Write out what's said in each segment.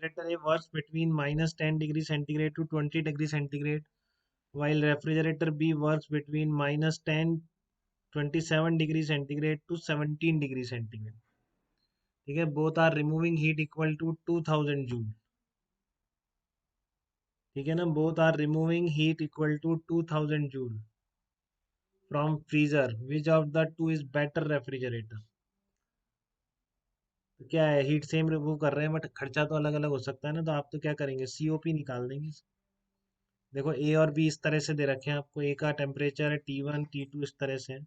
refrigerator A works between minus 10 degree centigrade to 20 degree centigrade, while refrigerator B works between minus 10 27 degree centigrade to 17 degree centigrade. ठीक है, both are removing heat equal to 2000 joule. ठीक है ना, both are removing heat equal to 2000 joule from freezer. Which of the two is better refrigerator? तो क्या है, heat same remove कर रहे हैं बट खर्चा तो अलग अलग हो सकता है ना, तो आप तो क्या करेंगे, सीओपी निकाल देंगे। देखो ए और बी इस तरह से दे रखे हैं आपको, ए का टेम्परेचर है T1 T2 इस तरह से है,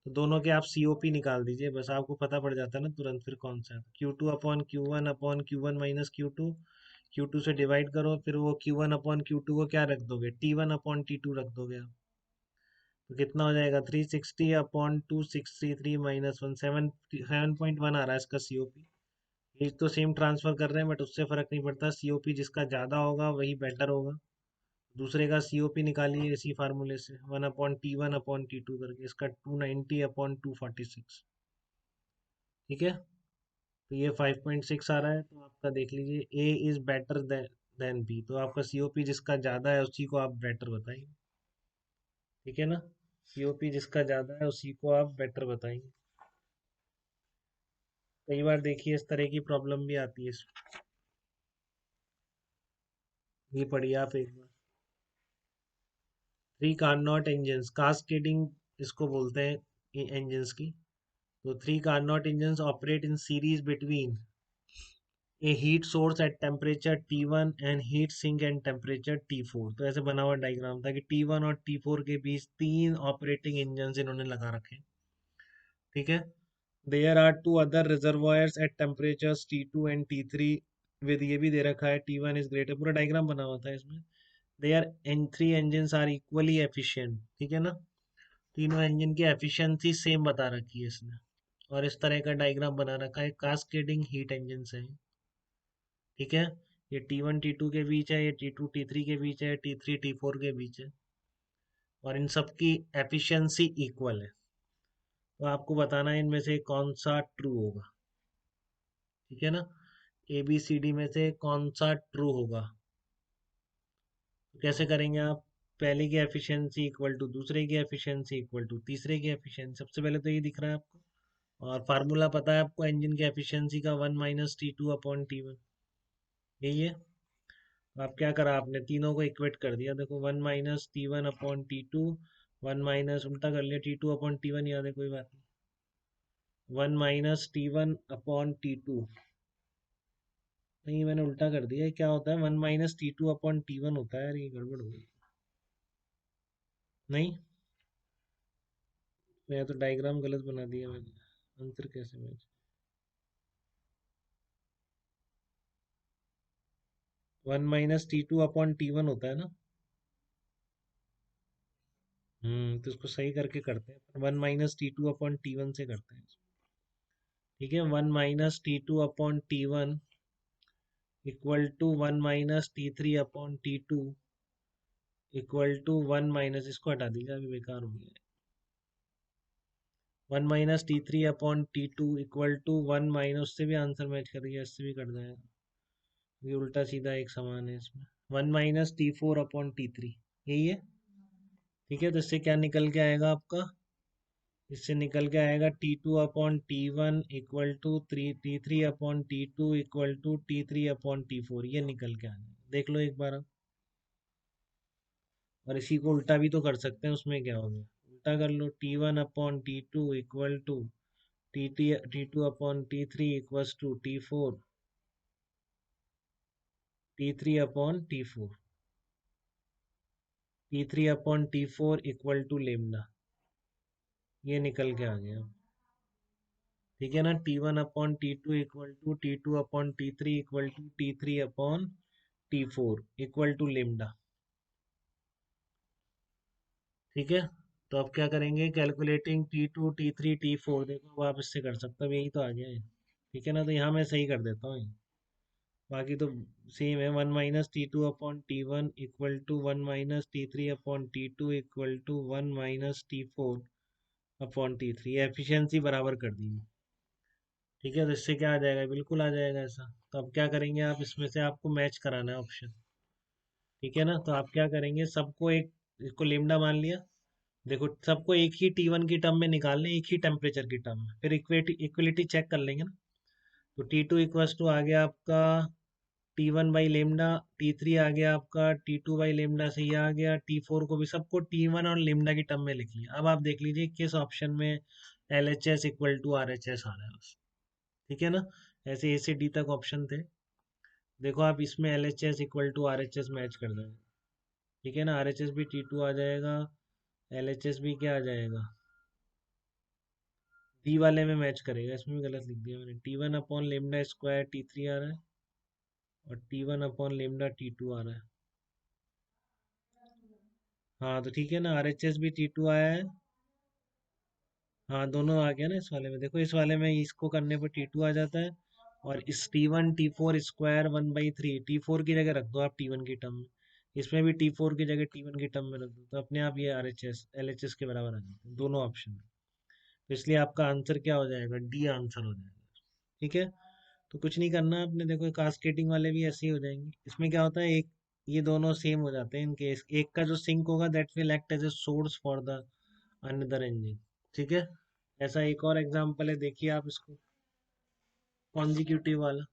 तो दोनों के आप सीओपी निकाल दीजिए, बस आपको पता पड़ जाता है ना तुरंत फिर कौन सा है। Q2/Q1/Q1 माइनस Q2, Q2 से डिवाइड करो, फिर वो Q1/Q2 को क्या रख दोगे, T1/T2 रख दोगे आप, तो कितना हो जाएगा 360/263 माइनस 1, 7.1 आ रहा है इसका सीओपी। ये तो सेम ट्रांसफर कर रहे हैं बट उससे फर्क नहीं पड़ता, सीओपी जिसका ज़्यादा होगा वही बेटर होगा। दूसरे का सीओपी निकालिए इसी फार्मूले से, 1/T1/T2 करके, इसका 290/246। ठीक है, तो ये 5.6 आ रहा है, तो आपका देख लीजिए ए इज बेटर देन बी, तो आपका सीओपी जिसका ज़्यादा है उसी को आप बेटर बताइए। ठीक है ना, सीओपी जिसका ज़्यादा है उसी को आप बेटर बताएंगे। कई बार देखिए इस तरह की प्रॉब्लम भी आती है, ये पढ़िए आप एक बार। 3 कार्नोट इंजन्स, कास्केडिंग इसको बोलते हैं इंजन्स की। तो 3 Carnot engines operate in series between a heat source at temperature T1 and heat sink and temperature T4। तो ऐसे बना हुआ डायग्राम था कि T1 और T4 के बीच 3 ऑपरेटिंग इंजन्स इन्होंने लगा रखे हैं। ठीक है, there are 2 other reservoirs at temperatures T2 and T3 with, ये भी दे रखा है T1 इज ग्रेटर, पूरा डायग्राम बना हुआ था इसमें। There an 3 engines are equally efficient. ठीक है ना, तीनों इंजन की एफिशिएंसी सेम बता रखी है इसने, और इस तरह का डायग्राम बना रखा है, कास्केडिंग हीट इंजन है। ठीक है, ये T1 T2 के बीच है, ये T2 T3 के बीच है, T3 T4 के बीच है, और इन सब की एफिशिएंसी इक्वल है। तो आपको बताना है इनमें से कौन सा ट्रू होगा। ठीक है ना, ABCD में से कौन सा ट्रू होगा। तो कैसे करेंगे आप, पहले की एफिशिएंसी इक्वल टू दूसरे की एफिशिएंसी इक्वल टू तीसरे की एफिशिएंसी, सबसे पहले तो ये दिख रहा है आपको, और फार्मूला पता है आपको इंजन की एफिशिएंसी का, 1 - T2/T1, यही है। आप क्या करा, आपने तीनों को इक्वेट कर दिया, देखो 1 - T1/T2, 1 माइनस उल्टा कर लिया T2/T1, याद है कोई बात नहीं, 1 - T1/T2, नहीं मैंने उल्टा कर दिया, क्या होता है 1 - T2/T1 होता है यार, ये गड़बड़ हो गई। नहीं, मैं तो डायग्राम गलत बना दिया मैंने, आंसर कैसे मैच, 1 - T2/T1 होता है ना। तो इसको सही करके करते हैं, 1 - T2/T1 से करते हैं। ठीक है, 1 - T2/T1 equal to 1 - T3/T2 equal to 1 minus, इसको हटा दीजिए अभी बेकार हो गया, 1 - T3/T2 इक्वल टू 1 माइनस, उससे भी आंसर मैच कर दिया, इससे भी कट जाएगा, ये उल्टा सीधा एक समान है इसमें, 1 - T4/T3, यही है। ठीक है, तो इससे क्या निकल के आएगा आपका, इससे निकल के आएगा T2/T1 equal to T3/T2 equal to T3/T4, ये निकल के आएगा, देख लो एक बार आप। और इसी को उल्टा भी तो कर सकते हैं, उसमें क्या हो गया, उल्टा कर लो, T1/T2 equal to T2/T3 equal to T3/T4, T3/T4 equal to lambda, ये निकल के आ गया। ठीक है ना, T1/T2 equal to T2/T3 equal to T3/T4 equal to lambda. ठीक है, तो अब क्या करेंगे, कैलकुलेटिंग T2 T3 T4, देखो अब आप इससे कर सकते हो, यही तो आ गया है। ठीक है ना, तो यहाँ मैं सही कर देता हूँ, बाकी तो सेम है, 1 - T2/T1 equal to 1 - T3/T2 equal to 1 - T4/T3, efficiency बराबर कर दी। ठीक है, तो इससे क्या आ जाएगा, बिल्कुल आ जाएगा ऐसा। तो अब क्या करेंगे आप, इसमें से आपको मैच कराना है ऑप्शन। ठीक है ना, तो आप क्या करेंगे, सबको एक, इसको लेमडा मान लिया। देखो सबको एक ही T1 की टर्म में निकालने, एक ही टेम्परेचर की टर्म में, फिर इक्वलिटी चेक कर लेंगे ना। तो T2 इक्वल्स टू आ गया आपका T1/लेमडा, T3 आ गया आपका T2/लेमडा से, ये आ गया T4 को भी, सबको T1 और लेमडा की टर्म में लिख लिया। अब आप देख लीजिए किस ऑप्शन में LHS इक्वल टू RHS आ रहा है बस। ठीक है ना, ऐसे A से D तक ऑप्शन थे। देखो आप इसमें LHS equal to RHS match कर देंगे। ठीक है ना, RHS भी T2 आ जाएगा, LHS भी क्या आ जाएगा, D वाले में मैच करेगा। इसमें भी गलत लिख दिया मैंने, T1/लेमडा स्क्वायर T3 आ रहा है, और T1/लेमडा T2 आ रहा है। हाँ तो ठीक है ना, RHS भी T2 आया है। हाँ दोनों आ गया ना इस वाले में, देखो इस वाले में इसको करने पर T2 आ जाता है, और इस T1/T4 स्क्वायर 1/3, T4 की जगह रख दो आप T1 की टर्म में, इसमें भी T4 की जगह T1 की टर्म में रख दो, तो अपने आप ये RHS LHS के बराबर आ जाते हैं दोनों ऑप्शन में। तो इसलिए आपका आंसर क्या हो जाएगा, डी आंसर हो जाएगा। ठीक है, तो कुछ नहीं करना आपने, देखो कास्केटिंग वाले भी ऐसे ही हो जाएंगे। इसमें क्या होता है, एक ये दोनों सेम हो जाते हैं इनके, एक का जो सिंक होगा that will act as a source for the another engine. ठीक है, ऐसा एक और एग्जांपल है, देखिए आप इसको, कॉन्जिक्यूटिव वाला।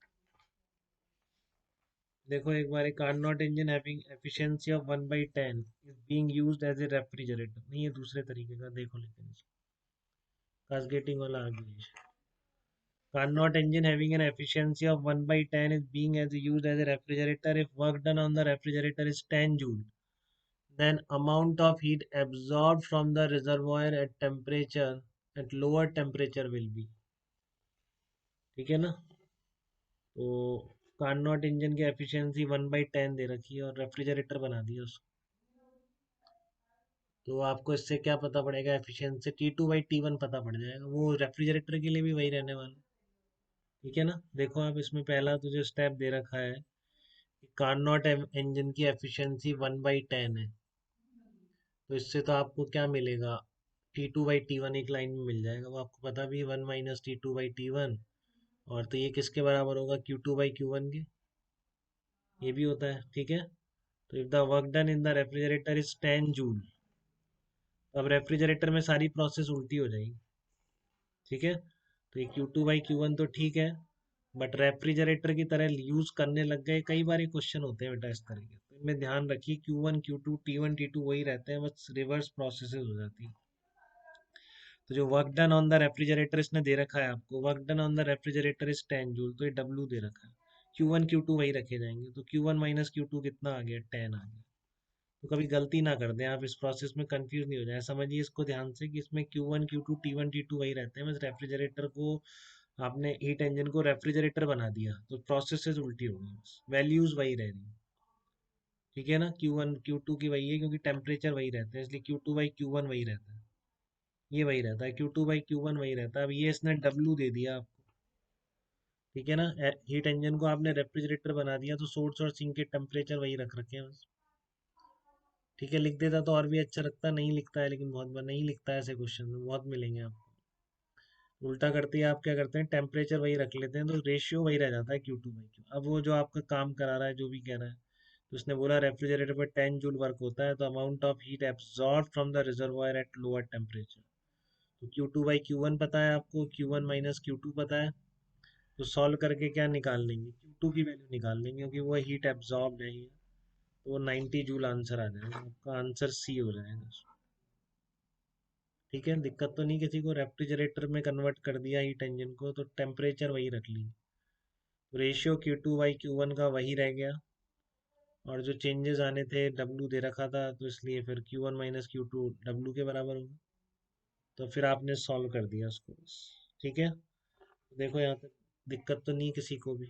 देखो एक बार, Carnot engine having efficiency of 1/10 is being used as a refrigerator, नहीं ये दूसरे तरीके का, देखो लेकिन कास्केटिंग वाला आ गया। Carnot engine having an efficiency of 1/10 is being as used as a refrigerator. If work done on the refrigerator is 10 joule, then amount of heat absorbed from the reservoir at lower temperature will be। ठीक है ना, तो Carnot engine की efficiency 1/10 दे रखी है और refrigerator बना दिया उसको। तो आपको इससे क्या पता पड़ेगा, एफिशिएंसी T2/T1 पता पड़ जाएगा, वो रेफ्रिजरेटर के लिए भी वही रहने वाला। ठीक है ना, देखो आप इसमें पहला तो जो स्टेप दे रखा है, कार्नोट इंजन की एफिशिएंसी 1/10 है, तो इससे तो आपको क्या मिलेगा, T2/T1 एक लाइन में मिल जाएगा, वो आपको पता भी है, 1 - T2/T1। और तो ये किसके बराबर होगा, Q2/Q1 के, ये भी होता है। ठीक है, तो if the work done in the refrigerator is 10 joule, अब रेफ्रिजरेटर में सारी प्रोसेस उल्टी हो जाएगी। ठीक है, तो ये Q2/Q1 तो ठीक है, बट रेफ्रिजरेटर की तरह यूज करने लग गए, कई बार ये क्वेश्चन होते हैं बेटा इस तरह के, तो इनमें ध्यान रखिए, Q1 Q2 T1 T2 वही रहते हैं, बस रिवर्स प्रोसेसेस हो जाती है। तो जो work done on the refrigerator इसने दे रखा है आपको, work done on the refrigerator is 10 joule, तो ये W दे रखा है, Q1 Q2 वही रखे जाएंगे, तो Q1 - Q2 कितना आ गया, 10 आ गया। तो कभी गलती ना कर दें आप, इस प्रोसेस में कंफ्यूज नहीं हो जाए, समझिए इसको ध्यान से कि इसमें Q1 Q2 T1 T2 वही रहते हैं, बस रेफ्रिजरेटर को, आपने हीट इंजन को रेफ्रिजरेटर बना दिया, तो प्रोसेसेस उल्टी हो गई, बस वैल्यूज वही रह रही। ठीक है ना, Q1 Q2 की वही है, क्योंकि टेम्परेचर वही रहता है, इसलिए Q2/Q1 वही रहता है, ये वही रहता है, Q2/Q1 वही रहता है। अब ये इसने W दे दिया आपको। ठीक है ना, हीट इंजन को आपने रेफ्रिजरेटर बना दिया, तो सोर्स और सिंक के टेम्परेचर वही रख रखे हैं बस। ठीक है, लिख देता तो और भी अच्छा लगता, नहीं लिखता है, लेकिन बहुत बार नहीं लिखता है, ऐसे क्वेश्चन बहुत मिलेंगे आपको। उल्टा करते ही आप क्या करते हैं, टेम्परेचर वही रख लेते हैं, तो रेशियो वही रह जाता है Q2/Q। अब वो जो आपका काम करा रहा है, जो भी कह रहा है, तो उसने बोला रेफ्रिजरेटर पर 10 जूल वर्क होता है, तो amount of heat absorb from the reservoir at lower temperature, तो Q2/Q1 पता है आपको, Q1 - Q2 पता है, तो सॉल्व करके क्या निकाल लेंगे, Q2 की वैल्यू निकाल लेंगे, क्योंकि वो हीट एब्जॉर्ब है, तो वो 90 जूल आंसर आ जाएगा, आपका आंसर C हो जाएगा। ठीक है, दिक्कत तो नहीं किसी को, रेफ्रिजरेटर में कन्वर्ट कर दिया हीट इंजन को, तो टेम्परेचर वही रख ली, रेशियो Q2/Q1 का वही रह गया, और जो चेंजेस आने थे W दे रखा था, तो इसलिए फिर Q1 - Q2 W के बराबर होगा, तो फिर आपने सॉल्व कर दिया उसको बस। ठीक है, देखो यहाँ तक दिक्कत तो नहीं किसी को भी।